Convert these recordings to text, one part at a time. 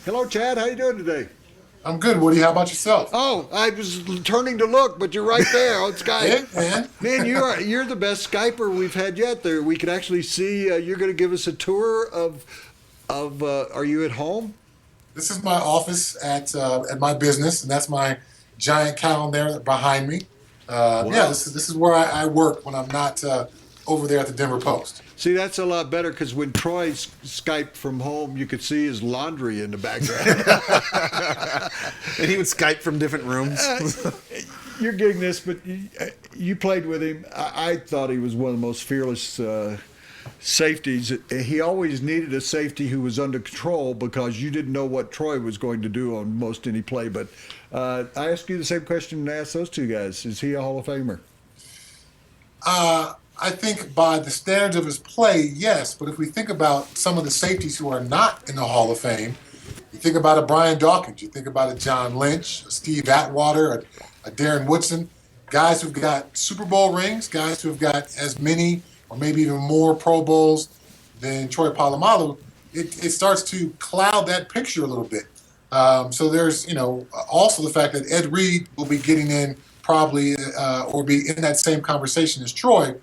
Hello, Chad. How you doing today? I'm good, Woody. How about yourself? Oh, I was turning to look, but you're right there on Skype. Hey, man. Man, you're the best Skyper we've had yet. There, we can actually see. You're going to give us a tour of. Are you at home? This is my office at my business, and that's my giant calendar behind me. Yeah, Wow. this is where I work when I'm not over there at the Denver Post. See, that's a lot better because when Troy Skyped from home, you could see his laundry in the background. And he would Skype from different rooms. You're getting this, but you played with him. I thought he was one of the most fearless safeties. He always needed a safety who was under control because you didn't know what Troy was going to do on most any play. But I asked you the same question and asked those two guys. Is he a Hall of Famer? I think by the standards of his play, yes. But if we think about some of the safeties who are not in the Hall of Fame, you think about a Brian Dawkins, you think about a John Lynch, a Steve Atwater, a Darren Woodson, guys who've got Super Bowl rings, guys who've got as many or maybe even more Pro Bowls than Troy Polamalu. It starts to cloud that picture a little bit. So there's, also the fact that Ed Reed will be getting in probably or be in that same conversation as Troy.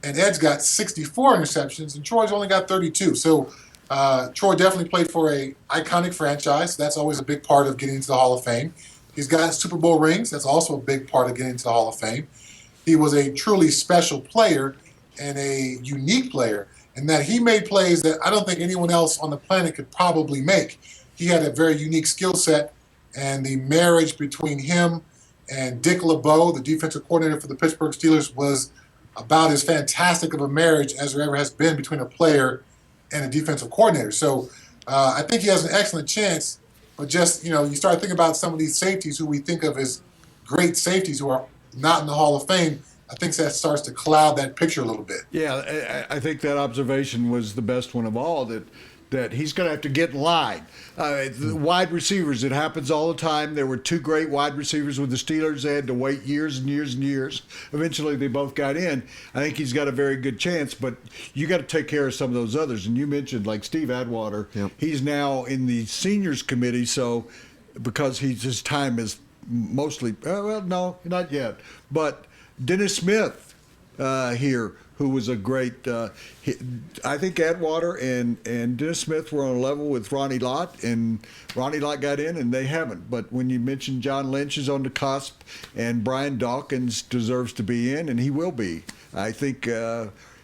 And Ed's got 64 interceptions, and Troy's only got 32. So Troy definitely played for a iconic franchise. That's always a big part of getting into the Hall of Fame. He's got Super Bowl rings. That's also a big part of getting into the Hall of Fame. He was a truly special player and a unique player in that he made plays that I don't think anyone else on the planet could probably make. He had a very unique skill set, and the marriage between him and Dick LeBeau, the defensive coordinator for the Pittsburgh Steelers, was about as fantastic of a marriage as there ever has been between a player and a defensive coordinator. So I think he has an excellent chance. But just, you start thinking about some of these safeties who we think of as great safeties who are not in the Hall of Fame. I think that starts to cloud that picture a little bit. Yeah, I think that observation was the best one of all. That he's going to have to get in line. The wide receivers, it happens all the time. There were two great wide receivers with the Steelers. They had to wait years and years and years. Eventually, they both got in. I think he's got a very good chance, but you got to take care of some of those others. And you mentioned like Steve Atwater. Yep. He's now in the seniors committee, so because his time is mostly no, not yet. But Dennis Smith here, who was a great. I think Atwater and Dennis Smith were on a level with Ronnie Lott, and Ronnie Lott got in, and they haven't. But when you mentioned John Lynch is on the cusp, and Brian Dawkins deserves to be in, and he will be. I think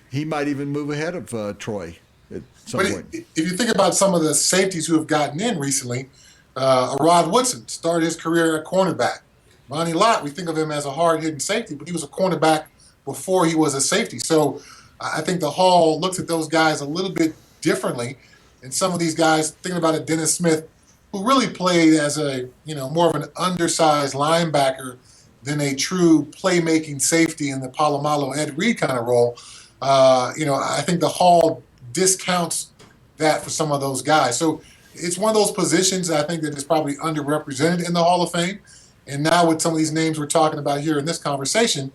he might even move ahead of Troy at some But point. if you think about some of the safeties who have gotten in recently, Rod Woodson started his career at cornerback. Ronnie Lott, we think of him as a hard-hitting safety, but he was a cornerback before he was a safety. So I think the Hall looks at those guys a little bit differently. And some of these guys, thinking about it, Dennis Smith, who really played as a, more of an undersized linebacker than a true playmaking safety in the Polamalu Ed Reed kind of role. I think the Hall discounts that for some of those guys. So it's one of those positions that I think that is probably underrepresented in the Hall of Fame. And now with some of these names we're talking about here in this conversation,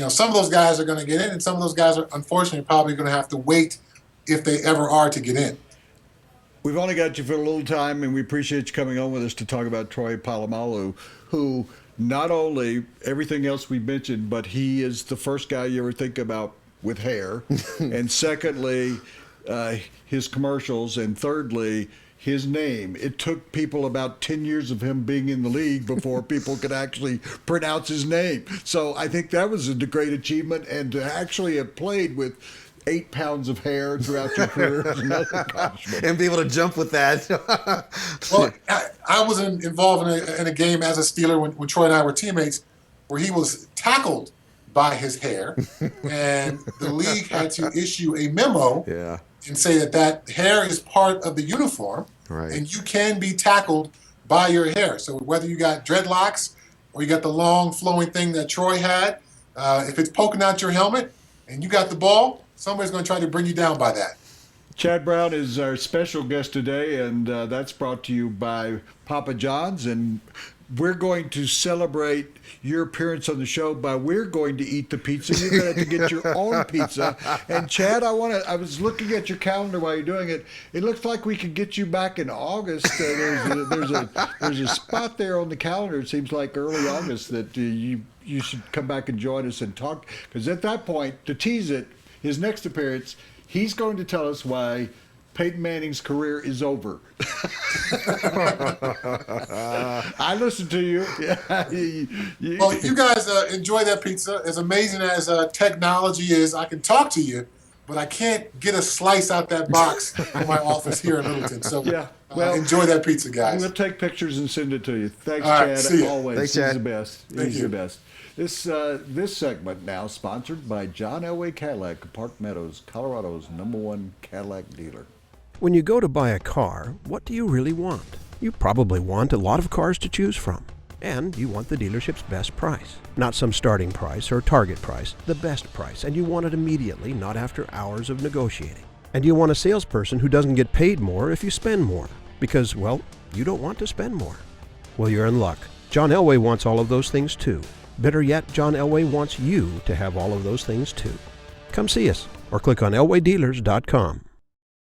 some of those guys are going to get in, and some of those guys are unfortunately probably going to have to wait if they ever are to get in. We've only got you for a little time, and we appreciate you coming on with us to talk about Troy Polamalu, who not only everything else we mentioned, but he is the first guy you ever think about with hair, and secondly, his commercials, and thirdly, his name. It took people about 10 years of him being in the league before people could actually pronounce his name. So I think that was a great achievement, and to actually have played with 8 pounds of hair throughout your career is another accomplishment. And be able to jump with that. Well, I was involved in a game as a Steeler when Troy and I were teammates where he was tackled by his hair, and the league had to issue a memo Yeah. and say that hair is part of the uniform, Right. and you can be tackled by your hair. So whether you got dreadlocks or you got the long flowing thing that Troy had, if it's poking out your helmet and you got the ball, somebody's going to try to bring you down by that. Chad Brown is our special guest today, and that's brought to you by Papa John's. And we're going to celebrate your appearance on the show by we're going to eat the pizza. You're going to have to get your own pizza. And Chad, I was looking at your calendar while you're doing it. It looks like we could get you back in August. There's a spot there on the calendar. It seems like early August that you should come back and join us and talk. Because at that point, to tease it, his next appearance, he's going to tell us why Peyton Manning's career is over. I listened to you. Well, you guys enjoy that pizza. As amazing as technology is, I can talk to you, but I can't get a slice out that box in my office here in Littleton. So enjoy that pizza, guys. We'll take pictures and send it to you. Thanks, All right, Chad. see ya. Always. Thanks, He's Chad. the best. Thank He's you. the best. This segment now sponsored by John Elway Cadillac of Park Meadows, Colorado's #1 Cadillac dealer. When you go to buy a car, what do you really want? You probably want a lot of cars to choose from. And you want the dealership's best price. Not some starting price or target price, the best price. And you want it immediately, not after hours of negotiating. And you want a salesperson who doesn't get paid more if you spend more. Because, well, you don't want to spend more. Well, you're in luck. John Elway wants all of those things too. Better yet, John Elway wants you to have all of those things too. Come see us or click on elwaydealers.com.